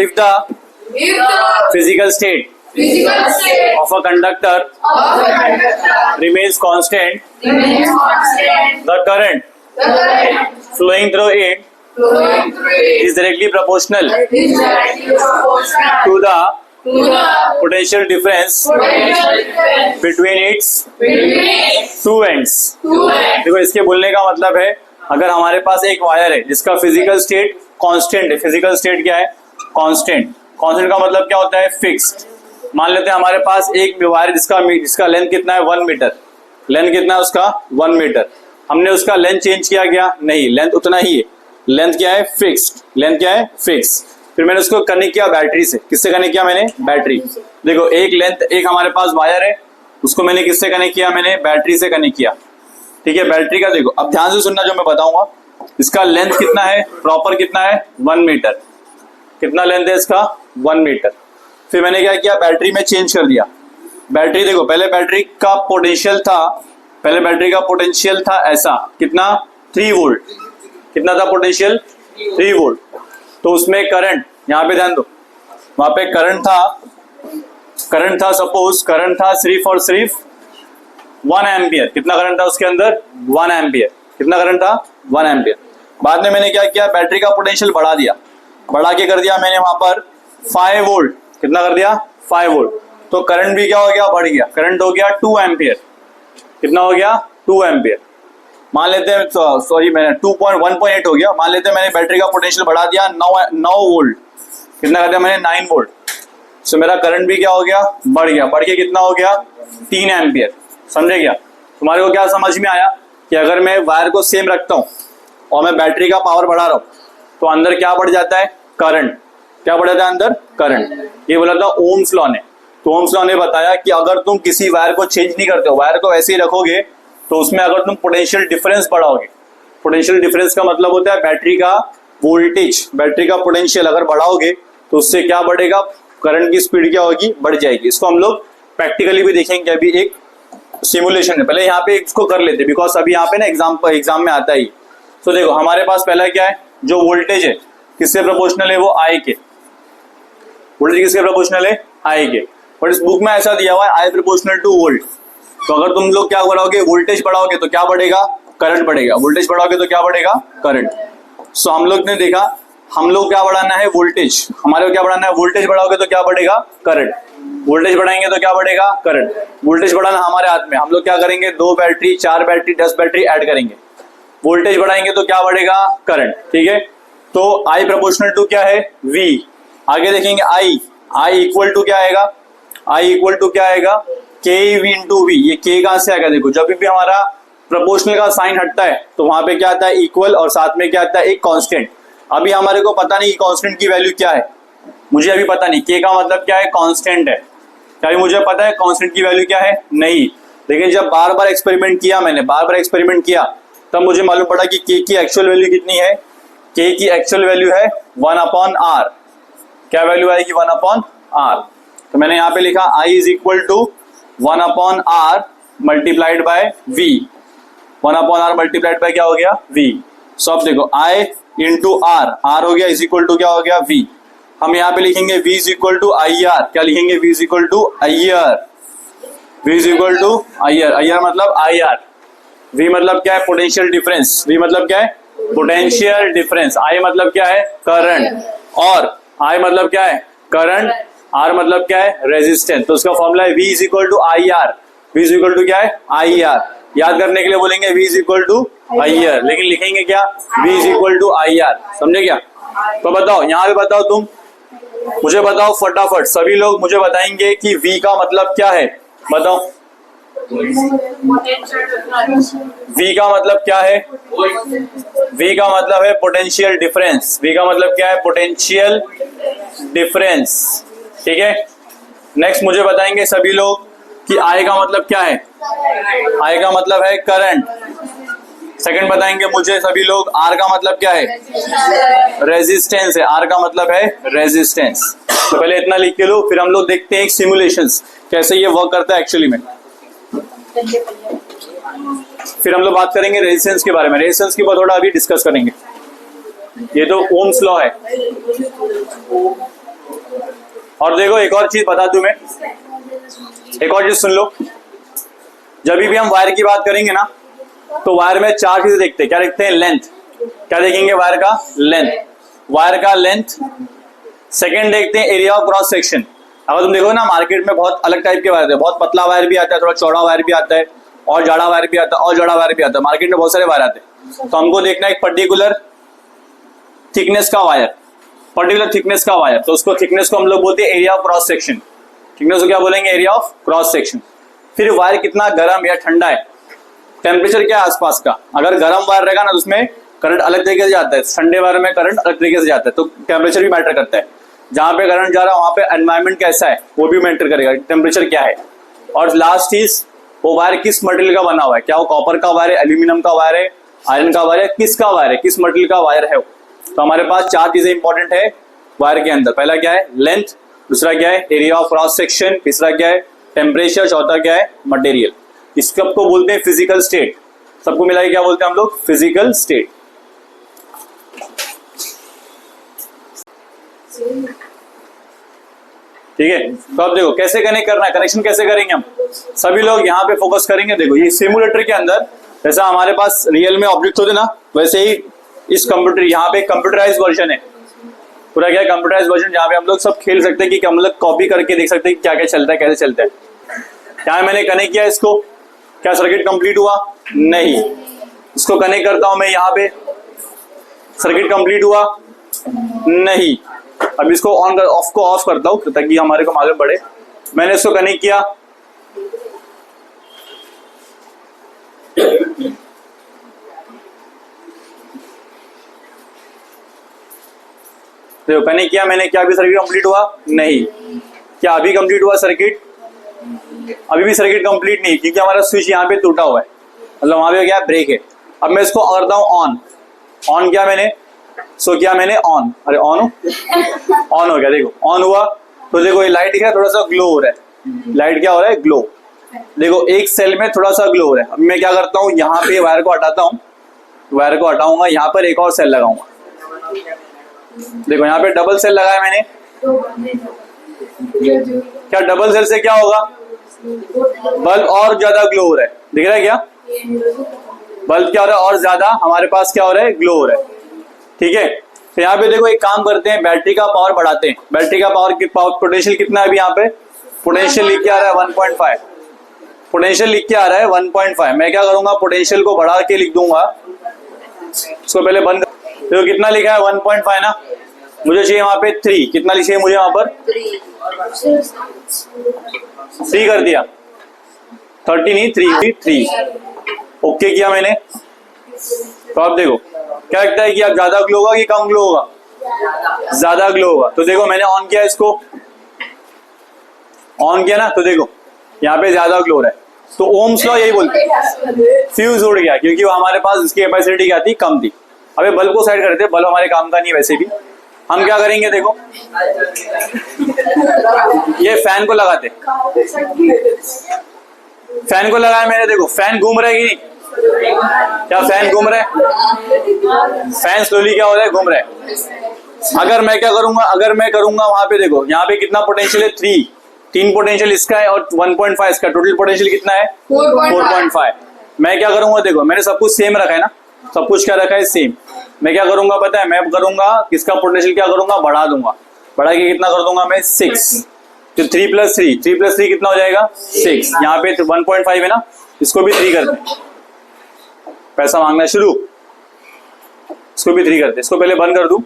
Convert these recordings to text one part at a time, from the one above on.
if the physical state of a conductor remains constant, the current flowing through it is directly proportional to the potential difference between its two ends. देखो इसके बोलने का मतलब है अगर हमारे पास एक वायर है जिसका फिजिकल स्टेट कांस्टेंट है, फिजिकल स्टेट क्या है? कांस्टेंट। कांस्टेंट का मतलब क्या होता है? फिक्स्ड। मान लेते हैं हमारे पास एक वायर जिसका लेंथ कितना है? 1 मीटर। लेंथ कितना है उसका? 1 मीटर। हमने उसका लेंथ चेंज किया क्या? नहीं, लेंथ उतना ही है। लेंथ क्या है? फिक्स्ड। लेंथ क्या है? फिक्स। फिर मैंने उसको कनेक्ट किया बैटरी से। किससे कनेक्ट किया मैंने? बैटरी। देखो एक लेंथ, एक हमारे पास वायर है, उसको मैंने किससे कनेक्ट किया? मैंने बैटरी से कनेक्ट किया। ठीक है, बैटरी का देखो अब ध्यान से सुनना जो मैं बताऊंगा। इसका लेंथ कितना है? प्रॉपर कितना है? 1 मीटर। कितना लेंथ है इसका? 1 मीटर। फिर मैंने क्या किया? बैटरी में चेंज कर दिया। बैटरी देखो पहले बैटरी का पोटेंशियल था ऐसा, कितना? 3 वोल्ट। कितना था पोटेंशियल? 3 वोल्ट। तो उसमें करंट, यहाँ पे ध्यान दो, वहां पे करंट था सपोज करंट था सिर्फ और सिर्फ 1 एम्पियर। कितना करंट था उसके अंदर? 1 एम्पियर। कितना करंट था? 1 एम्पियर। बाद में मैंने क्या किया? बैटरी का पोटेंशियल बढ़ा दिया। बढ़ा के कर दिया मैंने वहां पर 5 वोल्ट। कितना कर दिया? 5 वोल्ट। तो करंट भी क्या हो गया? बढ़ गया। करंट हो गया 2 एम्पियर। कितना हो गया? 2 एम्पियर। मान लेते हैं, सॉरी मैंने 1.8 हो गया। मान लेते हैं मैंने बैटरी का पोटेंशियल बढ़ा दिया 9 वोल्ट। कितना कर दिया मैंने? 9 वोल्ट। सो मेरा करंट भी क्या हो गया? बढ़ गया। बढ़ के कितना हो गया? 3 एम्पियर। समझे क्या? तुम्हारे को क्या समझ में आया कि अगर मैं वायर को सेम रखता हूं और मैं बैटरी का पावर बढ़ा रहा हूं तो अंदर क्या बढ़ जाता है? करंट। क्या बढ़ जाता है अंदर? करंट। ये बोला था ओम्स लॉ ने। तो ओम्स लॉ ने बताया कि अगर तुम किसी वायर को चेंज नहीं करते हो, वायर को ऐसे ही रखोगे, तो उसमें अगर तुम पोटेंशियल डिफरेंस बढ़ाओगे, पोटेंशियल डिफरेंस का मतलब होता है बैटरी का वोल्टेज, बैटरी का पोटेंशियल अगर बढ़ाओगे तो उससे क्या बढ़ेगा? करंट की स्पीड क्या होगी? बढ़ जाएगी। इसको हम लोग प्रैक्टिकली भी देखेंगे। अभी एक सिमुलेशन है, पहले यहाँ पे इसको कर लेते बिकॉज अभी यहाँ पे ना एग्जाम में आता ही। तो देखो हमारे पास पहला क्या है? जो वोल्टेज है किससे प्रोपोर्शनल है? वो आई के। वोल्टेज किसके प्रोपोर्शनल है? आई के। बट इस बुक में ऐसा दिया हुआ है आई प्रोपोर्शनल टू वोल्ट। तो अगर तुम लोग क्या बढ़ाओगे? वोल्टेज बढ़ाओगे तो क्या बढ़ेगा? करंट बढ़ेगा। वोल्टेज बढ़ाओगे तो क्या बढ़ेगा? करंट। सो हम लोग ने देखा, हम लोग क्या बढ़ाना है? वोल्टेज। हमारे को क्या बढ़ाना है? वोल्टेज बढ़ाओगे तो क्या बढ़ेगा? करंट। वोल्टेज बढ़ाएंगे तो क्या बढ़ेगा? करंट। वोल्टेज बढ़ाना हमारे हाथ में। हम लोग क्या करेंगे? 2 बैटरी, 4 बैटरी, 10 बैटरी ऐड करेंगे। वोल्टेज बढ़ाएंगे तो क्या बढ़ेगा? करंट। ठीक है, तो आई प्रोपोर्शनल टू क्या है? वी। आगे देखेंगे आई इक्वल टू क्या आएगा? आई इक्वल टू क्या आएगा? के वी इंटू वी। ये के कहां से आएगा? देखो जब भी हमारा प्रोपोर्शनल का साइन हटता है तो वहां पे क्या आता है? इक्वल, और साथ में क्या आता है? एक कांस्टेंट। अभी हमारे को पता नहीं कांस्टेंट की वैल्यू क्या है, मुझे अभी पता नहीं। के का मतलब क्या है? कांस्टेंट है। क्या मुझे पता है कांस्टेंट की वैल्यू क्या है? नहीं। लेकिन जब बार बार एक्सपेरिमेंट किया तब मुझे मालूम पड़ा कि के की एक्चुअल वैल्यू कितनी है? के की एक्चुअल वैल्यू है 1/r। क्या वैल्यू आएगी? 1/r। तो मैंने यहाँ पे लिखा I is equal to 1/r multiplied by V. 1/r multiplied by क्या हो गया? वी। सो अब देखो आई इंटू आर हो गया इज इक्वल टू क्या हो गया? वी। हम यहाँ पे लिखेंगे v is equal to I R. क्या लिखेंगे? v is equal to I R. v is equal to I R. I R मतलब आई आर। v मतलब क्या है? Potential difference. v मतलब क्या है? Potential difference. i मतलब क्या है? करंट। और i मतलब क्या है? करंट। r मतलब क्या है? रेजिस्टेंस। तो उसका फॉर्मूला है v is equal to I R. v is equal to क्या है? I R. याद करने के लिए बोलेंगे v is equal to I R, लेकिन लिखेंगे क्या? v is equal to I R. समझे क्या? तो बताओ, यहाँ पे बताओ, तुम मुझे बताओ फटाफट, सभी लोग मुझे बताएंगे कि v का मतलब क्या है? बताओ v का मतलब क्या है? v का मतलब है पोटेंशियल डिफरेंस। v का मतलब क्या है? Potential difference. ठीक है, नेक्स्ट मुझे बताएंगे सभी लोग कि I का मतलब क्या है? I का मतलब है करंट। सेकंड बताएंगे मुझे सभी लोग R का मतलब क्या है? रेजिस्टेंस है। R का मतलब है रेजिस्टेंस। तो पहले इतना लिख के लो, फिर हम लोग देखते हैं सिमुलेशंस कैसे ये वर्क करता है एक्चुअली में। फिर हम लोग बात करेंगे रेजिस्टेंस के बारे में। रेजिस्टेंस के ऊपर थोड़ा अभी डिस्कस करेंगे। ये तो ओम्स लॉ है। और देखो एक और चीज बता दूं मैं, एक और चीज सुन लो, जब भी हम वायर की बात करेंगे ना तो वायर में चार चीजें देखते हैं। क्या देखते हैं? लेंथ। क्या देखेंगे? वायर का लेंथ, वायर का लेंथ। सेकंड देखते हैं एरिया ऑफ क्रॉस सेक्शन। अगर तुम देखो ना मार्केट में बहुत अलग टाइप के वायर है, बहुत पतला वायर भी आता है, थोड़ा चौड़ा वायर भी आता है, और जाड़ा वायर भी आता है, और जाड़ा वायर भी आता है। मार्केट में बहुत सारे वायर आते हैं, तो हमको देखना है एक पर्टिकुलर थिकनेस का वायर, पर्टिकुलर थिकनेस का वायर। तो उसको थिकनेस को हम लोग बोलते हैं area of cross section. Thickness को क्या बोलेंगे? Area of cross section. फिर वायर कितना गर्म या ठंडा है, टेम्परेचर क्या है आसपास का। अगर गर्म वायर रहेगा ना तो उसमें करंट अलग तरीके से जाता है, ठंडे वायर में करंट अलग तरीके से जाता है, तो टेम्परेचर भी मैटर करता है। जहां पे करंट जा रहा है वहां पे एनवायरमेंट कैसा है वो भी मैटर करेगा, टेम्परेचर क्या है। और लास्ट चीज, वो वायर किस मटेरियल का बना हुआ है, क्या वो कॉपर का वायर है, एल्यूमिनियम का वायर है, आयरन का वायर है, किसका वायर है, किस मटेरियल का वायर है वो। तो हमारे पास चार चीजें इंपॉर्टेंट है वायर के अंदर। पहला क्या है? लेंथ, दूसरा क्या है? एरिया ऑफ क्रॉस सेक्शन, तीसरा क्या है? टेम्परेचर, चौथा क्या है? मटेरियल। इस सबको बोलते हैं फिजिकल स्टेट। सबको मिला के क्या बोलते हैं हम लोग? Physical state. ठीक है, तो अब देखो कैसे कनेक्ट करना है, कनेक्शन कैसे करेंगे हम। सभी लोग यहाँ पे फोकस करेंगे। देखो ये सिमुलेटर के अंदर जैसा हमारे पास रियल में ऑब्जेक्ट होते ना, वैसे ही इस कंप्यूटर, यहाँ पे कंप्यूटराइज वर्जन है, पूरा क्या है? कंप्यूटराइज वर्जन, जहाँ पे हम लोग सब खेल सकते हैं कि हम लोग कॉपी करके देख सकते हैं क्या क्या चलता है, कैसे चलता है। क्या मैंने कनेक्ट किया इसको, क्या सर्किट कंप्लीट हुआ? नहीं। इसको कनेक्ट करता हूं मैं यहाँ पे, सर्किट कंप्लीट हुआ? नहीं। अब इसको ऑन कर, ऑफ को ऑफ करता हूं ताकि हमारे को मालूम पड़े। मैंने इसको कनेक्ट किया, देखो कनेक्ट किया मैंने, क्या अभी सर्किट कंप्लीट हुआ? नहीं। क्या अभी कंप्लीट हुआ सर्किट? अभी भी सर्किट कंप्लीट नहीं, क्योंकि हमारा स्विच यहाँ पे टूटा हुआ है, मतलब वहां पे क्या ब्रेक है। अब मैं इसको करता हूँ ऑन। ऑन किया मैंने, सो किया मैंने ऑन, अरे ऑन हो गया। देखो ऑन हुआ तो देखो ये लाइट दिख रहा है, थोड़ा सा ग्लो हो रहा है। लाइट क्या हो रहा है? ग्लो। देखो एक सेल में थोड़ा सा ग्लो हो रहा है। अब मैं क्या करता हूँ, यहाँ पे वायर को हटाता हूँ, वायर को हटाऊंगा, यहाँ पर एक और सेल लगाऊंगा। देखो यहाँ पे डबल सेल लगाया मैंने। क्या डबल सेल से क्या होगा? बल्ब और ज्यादा ग्लो हो रहा है, दिख रहा है क्या? बल्ब क्या हो रहा है? और ज्यादा हमारे पास क्या हो रहा है? ग्लो हो रहा है। ठीक है, तो यहाँ पे देखो एक काम करते हैं, बैटरी का पावर बढ़ाते हैं। बैटरी का पावर पोटेंशियल कितना है अभी यहाँ पे? पोटेंशियल लिख के आ रहा है 1.5। पोटेंशियल लिख के आ रहा है 1.5। मैं क्या करूंगा, पोटेंशियल को बढ़ा के लिख दूंगा। इसको पहले बंद। देखो कितना लिखा है? 1.5 ना। मुझे चाहिए वहां पे 3। कितना लिखिए मुझे वहां पर? 3 कर दिया, 30 नहीं 3। ओके किया मैंने। तो आप देखो क्या लगता है कि आप ज्यादा ग्लो होगा कि कम ग्लो होगा? ज्यादा ग्लो होगा। तो देखो मैंने ऑन किया, इसको ऑन किया ना, तो देखो यहाँ पे ज्यादा ग्लो हो रहा है। तो ओम्स लॉ यही बोलते हैं, फ्यूज उड़ गया, क्योंकि वो हमारे पास इसकी कैपेसिटी क्या थी? कम थी। अबे बल्ब को साइड करते, बल्ब हमारे काम का नहीं वैसे भी। हम क्या करेंगे, देखो ये फैन को लगाते, फैन को लगाया मैंने। देखो फैन घूम रहा है कि नहीं? क्या फैन घूम रहा है? फैन स्लोली क्या हो रहा है? घूम रहा है। अगर मैं क्या करूंगा, अगर मैं करूंगा वहां पे, देखो यहाँ पे कितना पोटेंशियल है? 3 पोटेंशियल इसका है और 1.5 इसका। टोटल पोटेंशियल कितना है? 4.5। मैं क्या करूंगा, देखो मैंने सब कुछ सेम रखा है ना, सब कुछ क्या रखा है? सेम। मैं क्या करूंगा पता है? मैं करूंगा किसका पोटेंशियल क्या करूंगा? बढ़ा दूंगा। बढ़ा के कितना कर दूंगा मैं? 6। तो 3 + 3 कितना हो जाएगा? 6। यहाँ पे 1.5 है ना, इसको भी 3 करते हैं। पैसा मांगना शुरू, इसको भी 3 करते हैं। इसको पहले बंद कर दूं,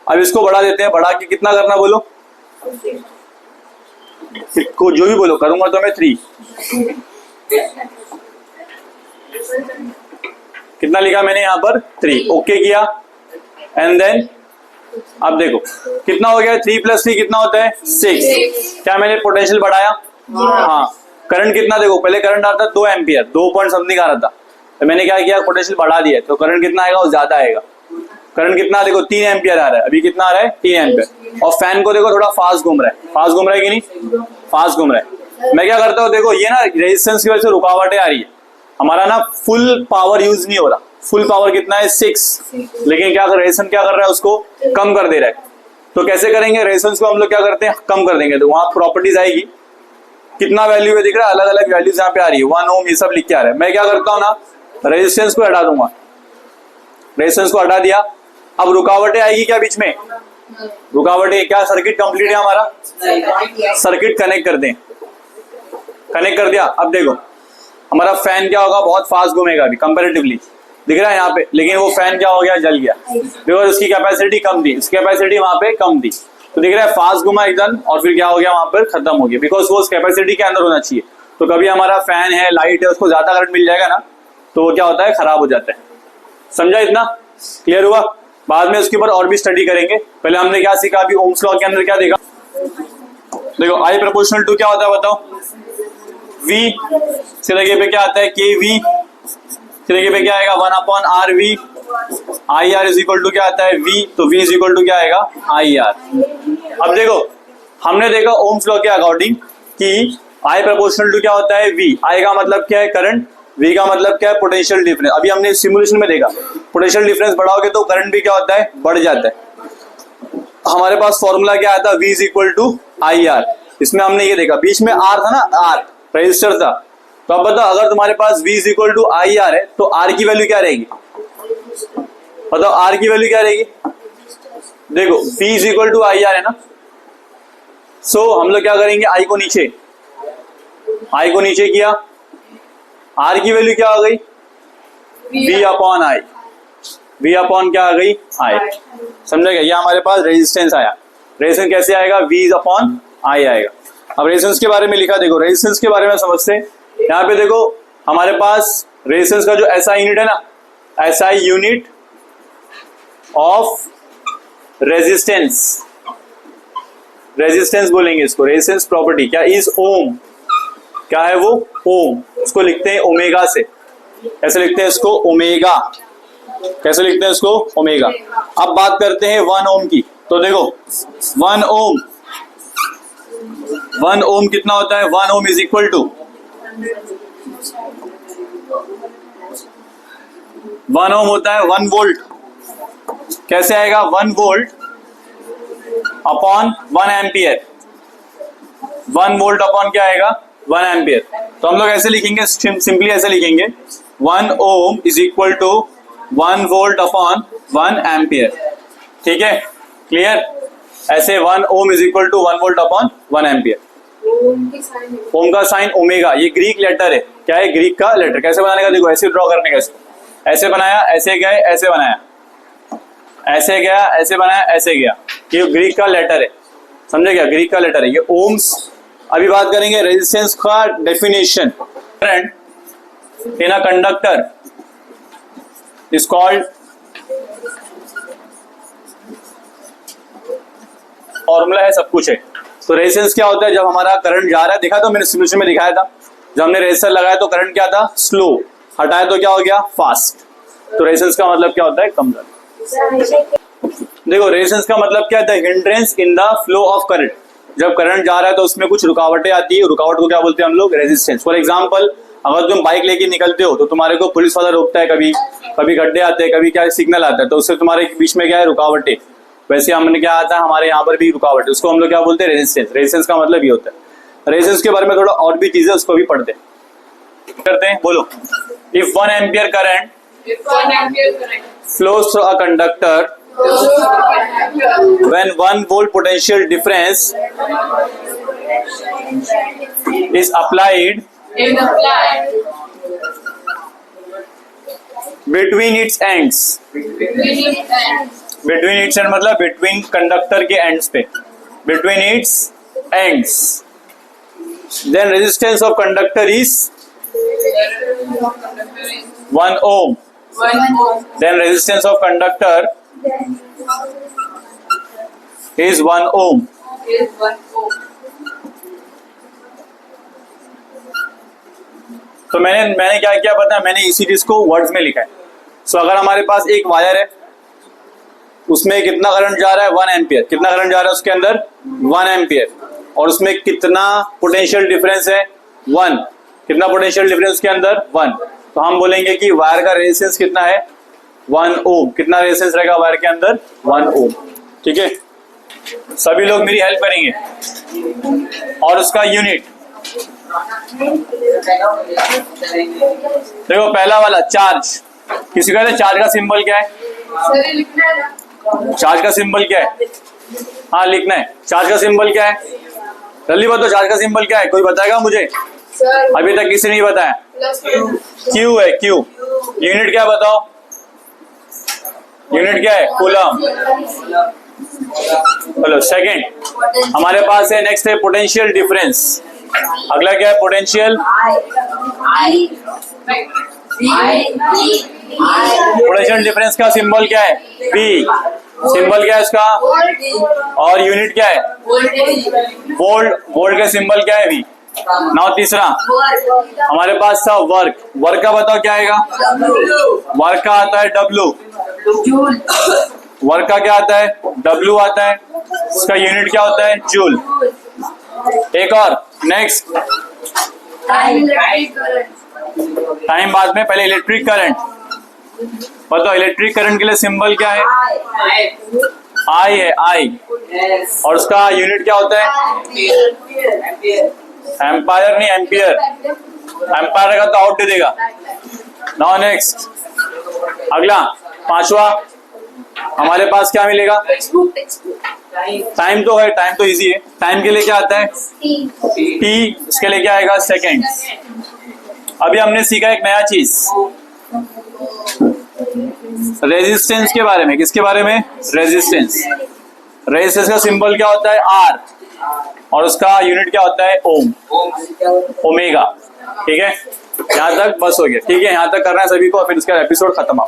अब इसको बढ़ा देते हैं। बढ़ा के कितना करना बोलो? को जो भी बोलो, करूंगा तो मैं 3। कितना लिखा मैंने यहाँ पर? 3। ओके किया एंड देन अब देखो कितना हो गया? 3 + 3 कितना होता है? 6। क्या मैंने पोटेंशियल बढ़ाया? हाँ। करंट कितना? देखो पहले करंट आ रहा था 2 एम्पियर, 2 पॉइंट समथिंग आ रहा था, तो मैंने क्या किया? पोटेंशियल बढ़ा दिया, तो करंट कितना आएगा? वो ज्यादा आएगा। करंट कितना? देखो 3 एम्पियर आ रहा है, अभी कितना आ रहा है? 3 एम्पियर। और फैन को देखो थोड़ा फास्ट घूम रहा है, फास्ट घूम रहा है कि नहीं? फास्ट घूम रहा है। मैं क्या करता हूँ, देखो ये ना रेजिस्टेंस की वजह से रुकावटें आ रही है, हमारा ना फुल पावर यूज नहीं हो रहा। फुल पावर कितना है? 6। लेकिन क्या रेजिस्टेंस क्या कर रहा है? उसको कम कर दे रहा है। तो कैसे करेंगे, रेजिस्टेंस को हम लोग क्या करते हैं, कम कर देंगे। तो वहां प्रॉपर्टीज आएगी, कितना वैल्यू है दिख रहा है, अलग अलग वैल्यूज यहाँ पे आ रही है, 1 ओम ये सब लिख के आ रहा है। मैं क्या करता हूँ ना, रेजिस्टेंस को हटा दूंगा, रेजिस्टेंस को हटा दिया। अब रुकावटें आएगी क्या बीच में, रुकावटें, क्या सर्किट कंप्लीट है हमारा, सर्किट कनेक्ट कर दें, कनेक्ट कर दिया। अब देखो हमारा फैन क्या होगा, बहुत फास्ट घूमेगा अभी कंपैरेटिवली, दिख रहा है यहाँ पे, लेकिन वो फैन क्या हो गया, जल गया, बिकॉज उसकी कैपेसिटी कम थी, उसकी कैपेसिटी वहां पे कम थी। तो दिख रहा है फास्ट घुमा एकदम, और फिर क्या हो गया, वहां पर खत्म हो गया, बिकॉज वो उस कैपेसिटी के अंदर होना चाहिए। तो कभी हमारा फैन है, लाइट है, उसको ज्यादा करंट मिल जाएगा ना, तो वो क्या होता है, खराब हो जाता है। समझा, इतना क्लियर हुआ। बाद में उसके ऊपर और भी स्टडी करेंगे। पहले हमने क्या सीखा, अभी ओम्स लॉ के अंदर क्या देखा, देखो आई प्रोपोर्शनल टू क्या होता है बताओ, V से जगह पे क्या आता है, KV से जगह पे क्या आएगा, 1/RV, IR is equal to क्या आता है, V, तो V इज इक्वल टू क्या आएगा, IR। अब देखो हमने देखा ओम्स लॉ के अकॉर्डिंग कि I प्रोपोर्शनल टू क्या होता है, V, I का मतलब क्या है, करंट, V का मतलब क्या है, पोटेंशियल डिफरेंस। अभी हमने सिमुलेशन में देखा पोटेंशियल डिफरेंस बढ़ाओगे तो करंट भी क्या होता है, बढ़ जाता है। हमारे पास फॉर्मूला क्या आता है, V is equal to IR। इसमें हमने ये देखा, बीच में R था ना, R रजिस्टर था। तो अब बताओ अगर तुम्हारे पास V is equal to IR है तो R की वैल्यू क्या रहेगी, बताओ R की वैल्यू क्या रहेगी, देखो V is equal to IR है ना, सो हम लोग क्या करेंगे, I को नीचे किया, R की वैल्यू क्या आ गई, V upon I, V upon क्या आ गई, I। समझा क्या, ये हमारे पास रेजिस्टेंस आया। रेजिस्टेंस कैसे आएगा, V अपॉन I आएगा। अब रेजिस्टेंस के बारे में लिखा, देखो रेजिस्टेंस के बारे में समझते हैं। यहाँ पे देखो हमारे पास रेजिस्टेंस का जो SI यूनिट है ना, SI unit of resistance, resistance बोलेंगे इसको, रेजिस्टेंस प्रॉपर्टी क्या, इज ओम, क्या है वो, ओम। इसको लिखते हैं ओमेगा से, कैसे लिखते हैं इसको, ओमेगा, कैसे लिखते हैं इसको, ओमेगा। अब बात करते हैं 1 ओम की, तो देखो 1 ओम कितना होता है, 1 ओम इज इक्वल टू 1 ओम होता है 1 वोल्ट। कैसे आएगा, 1 volt upon 1 ampere, 1 volt upon क्या आएगा, 1 एम्पियर। तो हम लोग ऐसे लिखेंगे, सिंपली ऐसे लिखेंगे, 1 ohm is equal to 1 volt upon 1 ampere. ठीक है, क्लियर, ऐसे 1 ohm is equal to 1 volt upon 1 ampere. Ohm का साइन ओमेगा, ये ग्रीक लेटर है, क्या है, ग्रीक का लेटर। कैसे बनाने का, देखो ऐसे ड्रॉ करने का, इसको ऐसे बनाया, ऐसे गए, ऐसे बनाया, ऐसे गया, ऐसे बनाया, ऐसे गया, ये ग्रीक का लेटर है। समझे क्या, ग्रीक का लेटर है ये ओम्स। अभी बात करेंगे रेजिस्टेंस का definition. Current in a conductor is called, formula है, सब कुछ है। तो रेजिस्टेंस क्या होता है, जब हमारा करंट जा रहा है, देखा तो मैंने सिमुलेशन में दिखाया था, जब हमने रेजिस्टर लगाया तो करंट क्या था, स्लो, हटाया तो क्या हो गया, फास्ट। तो रेजिस्टेंस का मतलब क्या होता है, कम दर। देखो रेजिस्टेंस का मतलब क्या है, hindrance in the flow of current. जब करंट जा रहा है तो उसमें कुछ रुकावटें आती है, रुकावट को क्या बोलते हैं हम लोग, रेजिस्टेंस। फॉर एग्जांपल अगर तुम बाइक लेके निकलते हो तो तुम्हारे को पुलिस वाला रोकता है, कभी कभी गड्ढे आते हैं, कभी क्या सिग्नल आता है, तो उससे तुम्हारे बीच में क्या है, रुकावटें। वैसे हमने क्या आता है, हमारे यहाँ पर भी रुकावट है, उसको हम लोग क्या बोलते हैं, रेजिस्टेंस। रेजिस्टेंस का मतलब ये होता है। रेजिस्टेंस के बारे में थोड़ा और भी चीजें, उसको भी पढ़ते करते हैं। बोलो, if 1 ampere current flows through a conductor when 1 volt potential difference is applied between its ends, between its end मतलब between conductor के ends पे, between its ends, then resistance of conductor is 1 ohm, then resistance of conductor is 1 ohm. तो मैंने क्या किया पता है, मैंने इसी चीज को वर्ड्स में लिखा है। सो अगर हमारे पास एक वायर है, उसमें कितना करंट जा रहा है, 1 एम्पियर। कितना करंट जा रहा है उसके अंदर, 1 एम्पियर, और उसमें कितना पोटेंशियल डिफरेंस है, 1। कितना पोटेंशियल डिफरेंस के अंदर, 1। तो हम बोलेंगे कि वायर का रेजिस्टेंस कितना है, 1 ओम। कितना रेजिस्टेंस रहेगा वायर के अंदर, 1 ओम। ठीक है, सभी लोग मेरी हेल्प करेंगे। और उसका यूनिट देखो, पहला वाला चार्ज, किसी का चार्ज का सिंबल क्या है? चार्ज का सिंबल क्या है? हाँ लिखना है। चार्ज का सिंबल क्या है? जल्दी बताओ, चार्ज का सिंबल क्या है? कोई बताएगा मुझे? अभी तक किसी ने नहीं बताया। क्यू है, क्यू। यूनिट क्या बताओ? यूनिट क्या है? कूलम। चलो सेकंड हमारे पास है, नेक्स्ट है पोटेंशियल डिफरेंस। अगला क्या है? पोटेंशियल। पोटेंशियल डिफरेंस का सिंबल क्या है? बी। सिंबल क्या है उसका? और यूनिट क्या है? वोल्ट। वोल्ट का सिंबल क्या है? वी। नाउ तीसरा हमारे पास था वर्क। वर्क का बताओ क्या आएगा? वर्क का आता है डब्लू। वर्क का क्या आता है? डब्लू आता है। इसका यूनिट क्या होता है? जूल। एक और नेक्स्ट, टाइम बाद में, पहले इलेक्ट्रिक करंट बताओ। इलेक्ट्रिक करंट के लिए सिंबल क्या है? आई है, आई। और उसका यूनिट क्या होता है? एम्पायर नहीं, एम्पियर। एम्पायर का तो आउट दे देगा। नाउ नेक्स्ट, अगला पांचवा हमारे पास क्या मिलेगा? टाइम तो है, टाइम तो इजी है। टाइम के लिए क्या आता है? टी। इसके लिए क्या आएगा? सेकेंड। अभी हमने सीखा एक नया चीज, रेजिस्टेंस के बारे में। किसके बारे में? रेजिस्टेंस। रेजिस्टेंस का सिंबल क्या होता है? आर। और उसका यूनिट क्या होता है? ओम, ओमेगा। ठीक है, यहाँ तक बस हो गया। ठीक है, यहाँ तक करना है सभी को, फिर उसका एपिसोड खत्म।